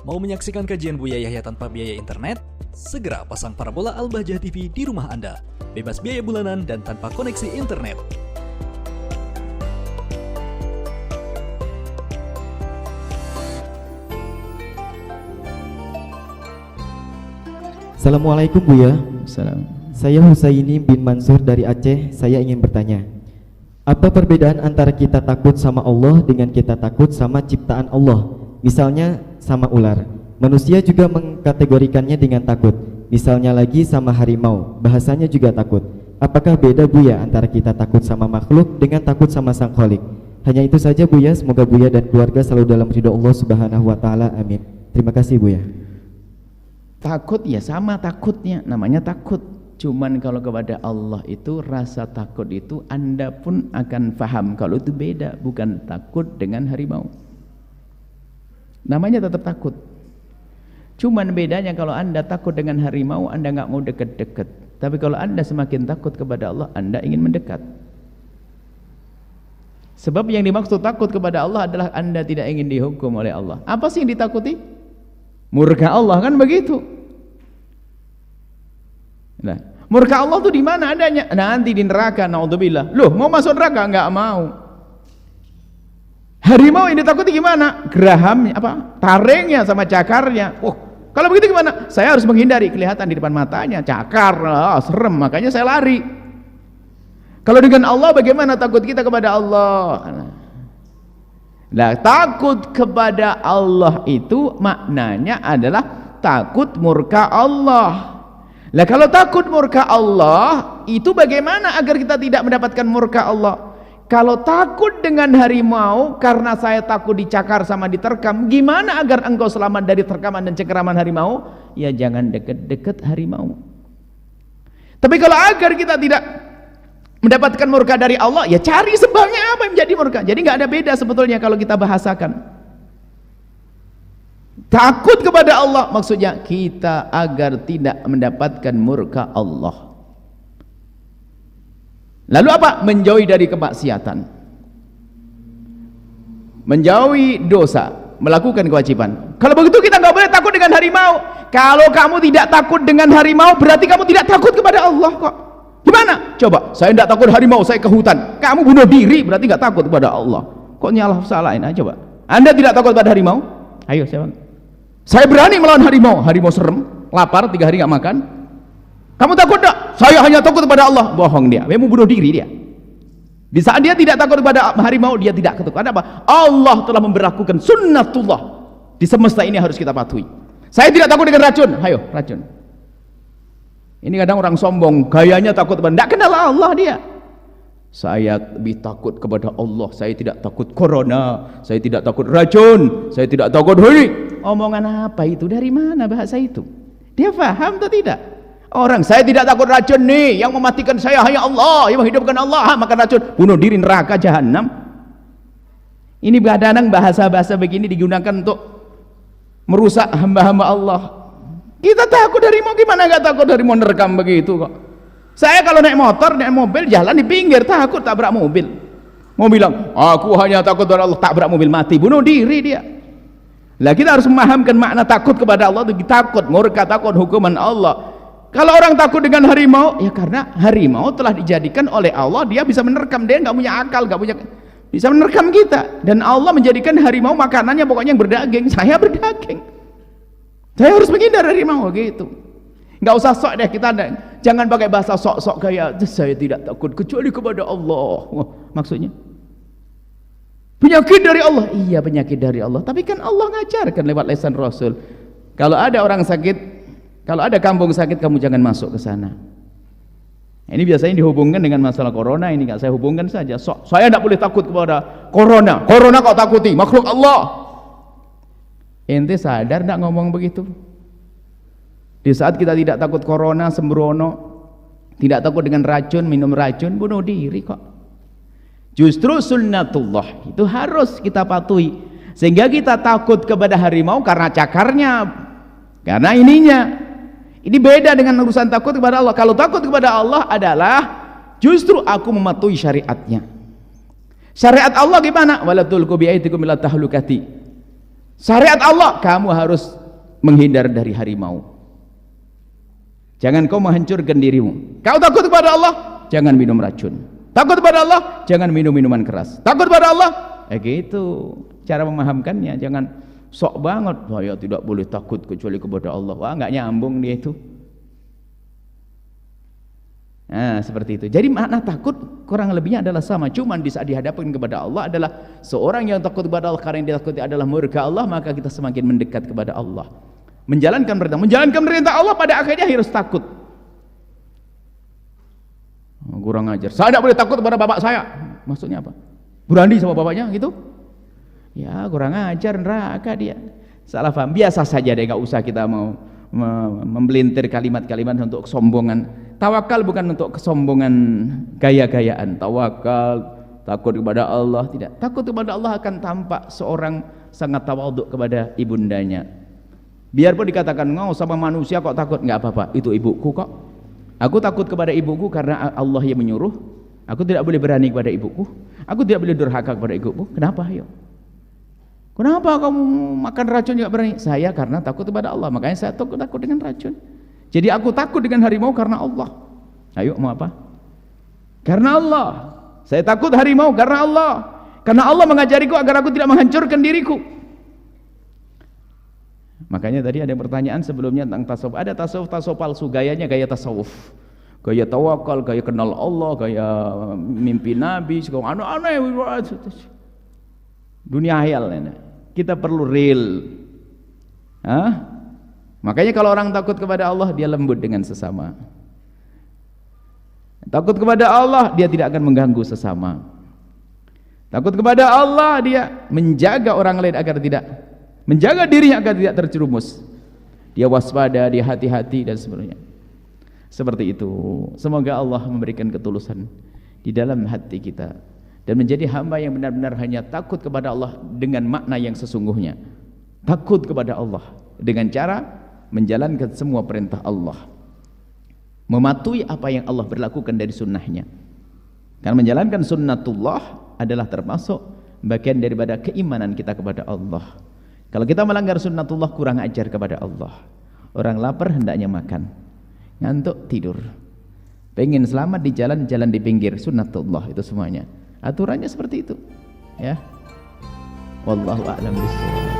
Mau menyaksikan kajian Buya Yahya tanpa biaya internet? Segera pasang parabola Al-Bahjah TV di rumah Anda. Bebas biaya bulanan dan tanpa koneksi internet. Assalamualaikum Buya. Salam. Saya Husaini bin Mansur dari Aceh. Saya ingin bertanya, apa perbedaan antara kita takut sama Allah dengan kita takut sama ciptaan Allah? Misalnya sama ular. Manusia juga mengkategorikannya dengan takut. Misalnya lagi sama harimau, bahasanya juga takut. Apakah beda Buya antara kita takut sama makhluk dengan takut sama Sang Khalik? Hanya itu saja Buya. Semoga Buya dan keluarga selalu dalam ridho Allah Subhanahu wa taala. Amin. Terima kasih Buya. Takut ya sama takutnya, namanya takut. Cuman kalau kepada Allah itu rasa takut itu Anda pun akan faham kalau itu beda, bukan takut dengan harimau. Namanya tetap takut. Cuman bedanya kalau Anda takut dengan harimau, Anda nggak mau dekat-dekat. Tapi kalau Anda semakin takut kepada Allah, Anda ingin mendekat. Sebab yang dimaksud takut kepada Allah adalah Anda tidak ingin dihukum oleh Allah. Apa sih yang ditakuti? Murka Allah, kan begitu. Nah, murka Allah itu di mana adanya? Nanti di neraka, naudzubillah. Loh, mau masuk neraka? Enggak mau. Harimau yang ditakuti gimana? Gerahamnya, apa? Taringnya sama cakarnya. Oh, kalau begitu gimana? Saya harus menghindari, kelihatan di depan matanya cakar, serem, makanya saya lari. Kalau dengan Allah bagaimana takut kita kepada Allah? Nah, takut kepada Allah itu maknanya adalah takut murka Allah. Lah kalau takut murka Allah itu bagaimana agar kita tidak mendapatkan murka Allah? Kalau takut dengan harimau karena saya takut dicakar sama diterkam, gimana agar engkau selamat dari terkaman dan cengkeraman harimau? Ya jangan dekat-dekat harimau. Tapi kalau agar kita tidak mendapatkan murka dari Allah, ya cari sebabnya apa yang menjadi murka. Jadi nggak ada beda sebetulnya kalau kita bahasakan. Takut kepada Allah maksudnya kita agar tidak mendapatkan murka Allah. Lalu apa? Menjauhi dari kemaksiatan, menjauhi dosa, melakukan kewajiban. Kalau begitu kita nggak boleh takut dengan harimau. Kalau kamu tidak takut dengan harimau berarti kamu tidak takut kepada Allah kok. Gimana? Coba, saya tidak takut harimau, saya ke hutan. Kamu bunuh diri berarti nggak takut kepada Allah. Kok nyalah salahin aja coba. Anda tidak takut pada harimau? Ayo saya berani melawan harimau. Harimau serem, lapar 3 hari nggak makan. Kamu takut tak? Saya hanya takut kepada Allah. Bohong dia. Dia mau bunuh diri dia. Di saat dia tidak takut kepada harimau, dia tidak takut. Karena apa? Allah telah memberlakukan sunnatullah di semesta ini harus kita patuhi. Saya tidak takut dengan racun. Ayo racun. Ini kadang orang sombong, gayanya takut kepada, tidak kenal Allah dia. Saya lebih takut kepada Allah. Saya tidak takut corona, saya tidak takut racun, saya tidak takut huri. Omongan apa itu? Dari mana bahasa itu? Dia paham atau tidak? Orang, saya tidak takut racun nih, yang mematikan saya hanya Allah, yang menghidupkan Allah, makan racun, bunuh diri neraka jahanam. Ini kadang bahasa-bahasa begini digunakan untuk merusak hamba-hamba Allah. Kita takut harimau, gimana nggak takut harimau nerekam begitu kok. Saya kalau naik motor, naik mobil, jalan di pinggir, takut tabrak mobil. Mau bilang, aku hanya takut kepada Allah, tabrak mobil mati, bunuh diri dia. Lah kita harus memahamkan makna takut kepada Allah itu takut murka, takut hukuman Allah. Kalau orang takut dengan harimau, ya karena harimau telah dijadikan oleh Allah, dia bisa menerkam, dia nggak punya akal, nggak punya, bisa menerkam kita. Dan Allah menjadikan harimau makanannya pokoknya yang berdaging. Saya berdaging. Saya harus menghindar harimau gitu. Nggak usah sok deh kita, jangan pakai bahasa sok-sok kayak saya tidak takut kecuali kepada Allah. Maksudnya penyakit dari Allah. Iya penyakit dari Allah. Tapi kan Allah ngajarkan lewat lisan Rasul. Kalau ada orang sakit, kalau ada kampung sakit, kamu jangan masuk ke sana. Ini biasanya dihubungkan dengan masalah corona. Ini nggak saya hubungkan saja. Saya tidak boleh takut kepada corona. Corona kau takuti, makhluk Allah. Ente sadar tidak ngomong begitu? Di saat kita tidak takut corona, sembrono, tidak takut dengan racun, minum racun, bunuh diri kok. Justru sunnatullah itu harus kita patuhi. Sehingga kita takut kepada harimau karena cakarnya, karena ininya. Ini beda dengan urusan takut kepada Allah. Kalau takut kepada Allah adalah justru aku mematuhi syariatnya. Syariat Allah gimana? Wala tulqu bi'aidikum ila tahlukati. Syariat Allah, kamu harus menghindar dari harimau. Jangan kau menghancurkan dirimu. Kau takut kepada Allah, jangan minum racun. Takut kepada Allah, jangan minum minuman keras. Takut kepada Allah, gitu cara memahamkannya. Jangan sok banget, saya tidak boleh takut kecuali kepada Allah. Wah, nggak nyambung dia itu. Nah, seperti itu. Jadi makna takut kurang lebihnya adalah sama. Cuman di saat dihadapkan kepada Allah adalah seorang yang takut kepada Allah karena yang ditakuti adalah murka Allah, maka kita semakin mendekat kepada Allah. Menjalankan perintah Allah pada akhirnya harus takut. Kurang ajar. Saya tidak boleh takut kepada bapak saya. Maksudnya apa? Berani sama bapaknya gitu? Ya, kurang ajar, neraka dia. Salah paham. Biasa saja deh, nggak usah kita mau membelintir kalimat-kalimat untuk kesombongan. Tawakal bukan untuk kesombongan gaya-gayaan. Tawakal, takut kepada Allah, tidak. Takut kepada Allah akan tampak seorang sangat tawaduk kepada ibundanya. Biarpun dikatakan ngau sama manusia kok takut, nggak apa-apa, itu ibuku kok. Aku takut kepada ibuku karena Allah yang menyuruh. Aku tidak boleh berani kepada ibuku. Aku tidak boleh durhaka kepada ibuku. Kenapa? Ayo. Kenapa kamu makan racun juga berani? Saya karena takut kepada Allah, makanya saya takut dengan racun. Jadi aku takut dengan harimau karena Allah. Ayo, mau apa? Karena Allah. Saya takut harimau karena Allah. Karena Allah mengajariku agar aku tidak menghancurkan diriku. Makanya tadi ada pertanyaan sebelumnya tentang tasawuf. Ada tasawuf palsu, gayanya gaya tasawuf, gaya tawakal, gaya kenal Allah, gaya mimpi Nabi, aneh-aneh, dunia hayal. Kita perlu real. Makanya kalau orang takut kepada Allah, dia lembut dengan sesama. Takut kepada Allah, dia tidak akan mengganggu sesama. Takut kepada Allah, dia menjaga orang lain agar tidak, menjaga dirinya agar tidak terjerumus. Dia waspada, dia hati-hati dan sebagainya. Seperti itu. Semoga Allah memberikan ketulusan di dalam hati kita dan menjadi hamba yang benar-benar hanya takut kepada Allah dengan makna yang sesungguhnya. Takut kepada Allah dengan cara menjalankan semua perintah Allah, mematuhi apa yang Allah berlakukan dari sunnahnya. Karena menjalankan sunnatullah adalah termasuk bagian daripada keimanan kita kepada Allah. Kalau kita melanggar sunnatullah, kurang ajar kepada Allah. Orang lapar hendaknya makan, ngantuk tidur, pengen selamat di jalan, jalan di pinggir. Sunnatullah itu semuanya, aturannya seperti itu, ya. Wallahu a'lam bishawab.